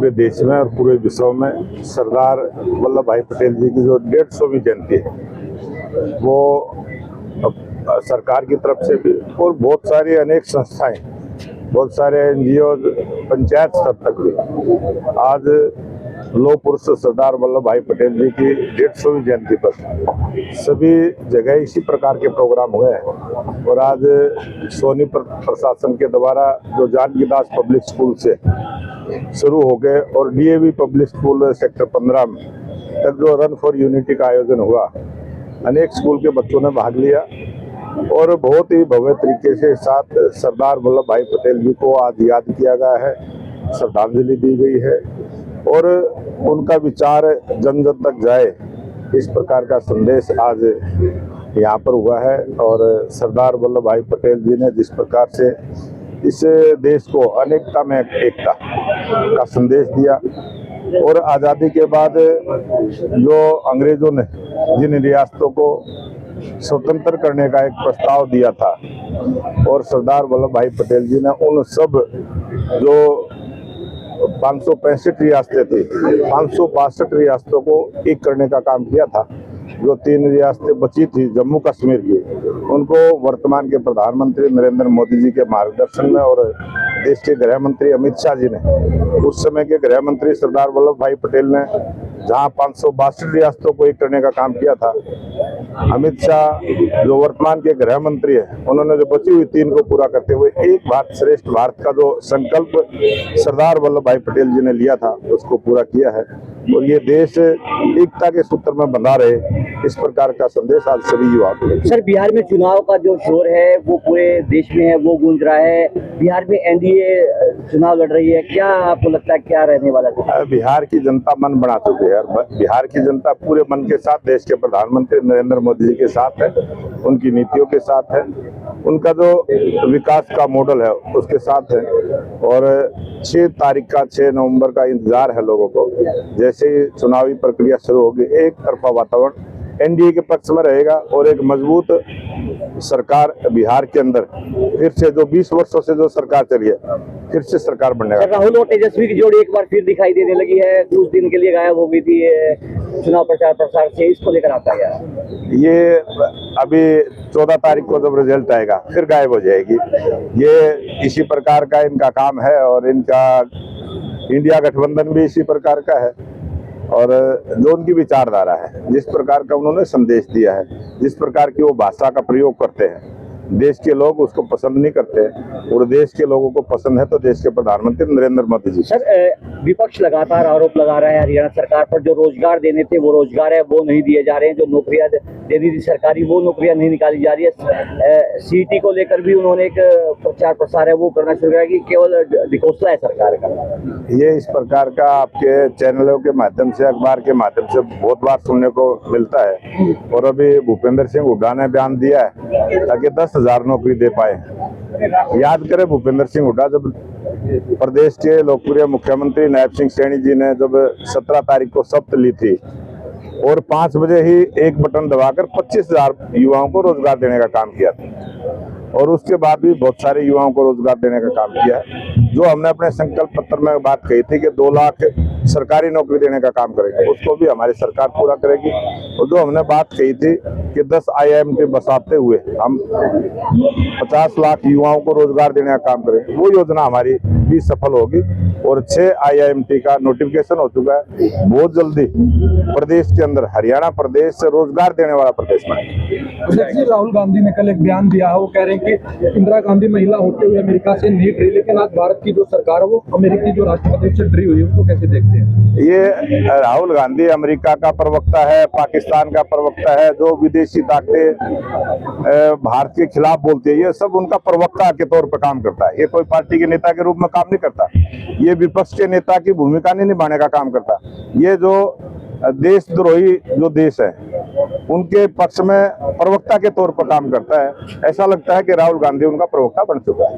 पूरे देश में और पूरे विश्व में सरदार वल्लभ भाई पटेल जी की जो 150वीं जयंती है वो सरकार की तरफ से भी और बहुत सारी अनेक संस्थाएं, बहुत सारे एनजीओ, पंचायत स्तर तक भी आज लौह पुरुष सरदार वल्लभ भाई पटेल जी की 150वीं जयंती पर सभी जगह इसी प्रकार के प्रोग्राम हुए हैं। और आज सोनी प्रशासन के द्वारा जो जानकी दास पब्लिक स्कूल से शुरू हो गए और डीएवी पब्लिक स्कूल सेक्टर 15 में तक जो रन फॉर यूनिटी का आयोजन हुआ, अनेक स्कूल के बच्चों ने भाग लिया और बहुत ही भव्य तरीके से साथ सरदार वल्लभ भाई पटेल जी को आज याद किया गया है, श्रद्धांजलि दी गई है और उनका विचार जन जन तक जाए, इस प्रकार का संदेश आज यहाँ पर हुआ है। और सरदार वल्लभ भाई पटेल जी ने जिस प्रकार से इस देश को अनेकता में एकता का संदेश दिया और आज़ादी के बाद जो अंग्रेजों ने जिन रियासतों को स्वतंत्र करने का एक प्रस्ताव दिया था और सरदार वल्लभ भाई पटेल जी ने उन सब जो 565 रियासतें थी, 562 रियासतों को एक करने का काम किया था। जो 3 रियासतें बची थी जम्मू कश्मीर की, उनको वर्तमान के प्रधानमंत्री नरेंद्र मोदी जी के मार्गदर्शन में और देश के गृह मंत्री अमित शाह जी ने, उस समय के गृह मंत्री सरदार वल्लभ भाई पटेल ने जहां 562 रियासतों को एक करने का काम किया था, अमित शाह जो वर्तमान के गृह मंत्री है, उन्होंने जो बची हुई 3 को पूरा करते हुए एक भारत श्रेष्ठ भारत का जो संकल्प सरदार वल्लभ भाई पटेल जी ने लिया था उसको पूरा किया है। और ये देश एकता के सूत्र में बंधा रहे, इस प्रकार का संदेश आज सभी युवाओं को। सर, बिहार में चुनाव का जो शोर है वो पूरे देश में है, वो गूंज रहा है। बिहार में एनडीए चुनाव लड़ रही है, क्या आपको लगता है क्या रहने वाला है? बिहार की जनता मन बना चुकी है और बिहार की जनता पूरे मन के साथ देश के प्रधानमंत्री नरेंद्र मोदी जी के साथ है, उनकी नीतियों के साथ है, उनका जो विकास का मॉडल है उसके साथ है। और 6 तारीख का 6 नवंबर का इंतजार है लोगों को। जैसे ही चुनावी प्रक्रिया शुरू होगी, एक तरफा वातावरण एनडीए के पक्ष में रहेगा और एक मजबूत सरकार बिहार के अंदर फिर से जो 20 वर्षों से जो सरकार चली है, फिर से सरकार बनेगा। राहुल और तेजस्वी की जोड़ी एक बार फिर दिखाई देने लगी है, कुछ दिन के लिए गायब हो गई थी चुनाव प्रचार से, इसको लेकर आता है ये अभी 14 तारीख को जब रिजल्ट आएगा फिर गायब हो जाएगी। ये इसी प्रकार का इनका काम है और इनका इंडिया गठबंधन भी इसी प्रकार का है। और जो उनकी विचारधारा है, जिस प्रकार का उन्होंने संदेश दिया है, जिस प्रकार की वो भाषा का प्रयोग करते हैं, देश के लोग उसको पसंद नहीं करते और देश के लोगों को पसंद है तो देश के प्रधानमंत्री नरेंद्र मोदी जी। सर, विपक्ष लगातार आरोप लगा रहा है हरियाणा सरकार पर, जो रोजगार देने थे वो रोजगार है वो नहीं दिए जा रहे हैं, जो नौकरियां देनी थी सरकारी वो नौकरियां नहीं निकाली जा रही है। सीटी को लेकर भी उन्होंने एक प्रचार प्रसार है वो करना शुरू किया कि केवल डिकोस्ला है सरकार का। ये इस प्रकार का आपके चैनलों के माध्यम से, अखबार के माध्यम से बहुत बार सुनने को मिलता है। और अभी भूपेंद्र सिंह हुड्डा ने बयान दिया है ताकि 10,000 नौकरी दे पाए। याद करें भूपेंद्र सिंह हुड्डा जब प्रदेश के लोकप्रिय मुख्यमंत्री नायब सिंह सैनी जी ने जब 17 तारीख को शपथ ली थी और 5 बजे ही एक बटन दबाकर 25,000 युवाओं को रोजगार देने का काम किया था। और उसके बाद भी बहुत सारे युवाओं को रोजगार देने का काम किया है। जो हमने अपने संकल्प पत्र में बात कही थी कि 2 लाख सरकारी नौकरी देने का काम करेंगे, उसको भी हमारी सरकार पूरा करेगी। और जो हमने बात कही थी कि 10 IIMT बसाते हुए हम 50 लाख युवाओं को रोजगार देने का काम करेंगे, वो योजना हमारी भी सफल होगी। और 6 IIMT का नोटिफिकेशन हो चुका है। बहुत जल्दी प्रदेश के अंदर हरियाणा प्रदेश से रोजगार देने वाला प्रदेश बनेगा। राहुल गांधी ने कल एक बयान दिया है, वो कह रहे हैं कि इंदिरा गांधी महिला होते हुए अमेरिका से नहीं डरी, लेकिन आज भारत की जो सरकार है वो अमेरिकी जो राष्ट्रपति से डरी हुई है, उसको कैसे देखते हैं? ये राहुल गांधी अमेरिका का प्रवक्ता है, पाकिस्तान का प्रवक्ता है, जो विदेशी ताकतें भारत के खिलाफ बोलती है, ये सब उनका प्रवक्ता के तौर पर काम करता है। ये कोई पार्टी के नेता के रूप में काम नहीं करता। ये विपक्ष के नेता की भूमिका नहीं निभाने का काम करता। ये जो देशद्रोही जो देश है उनके पक्ष में प्रवक्ता के तौर पर काम करता है। ऐसा लगता है कि राहुल गांधी उनका प्रवक्ता बन चुका है।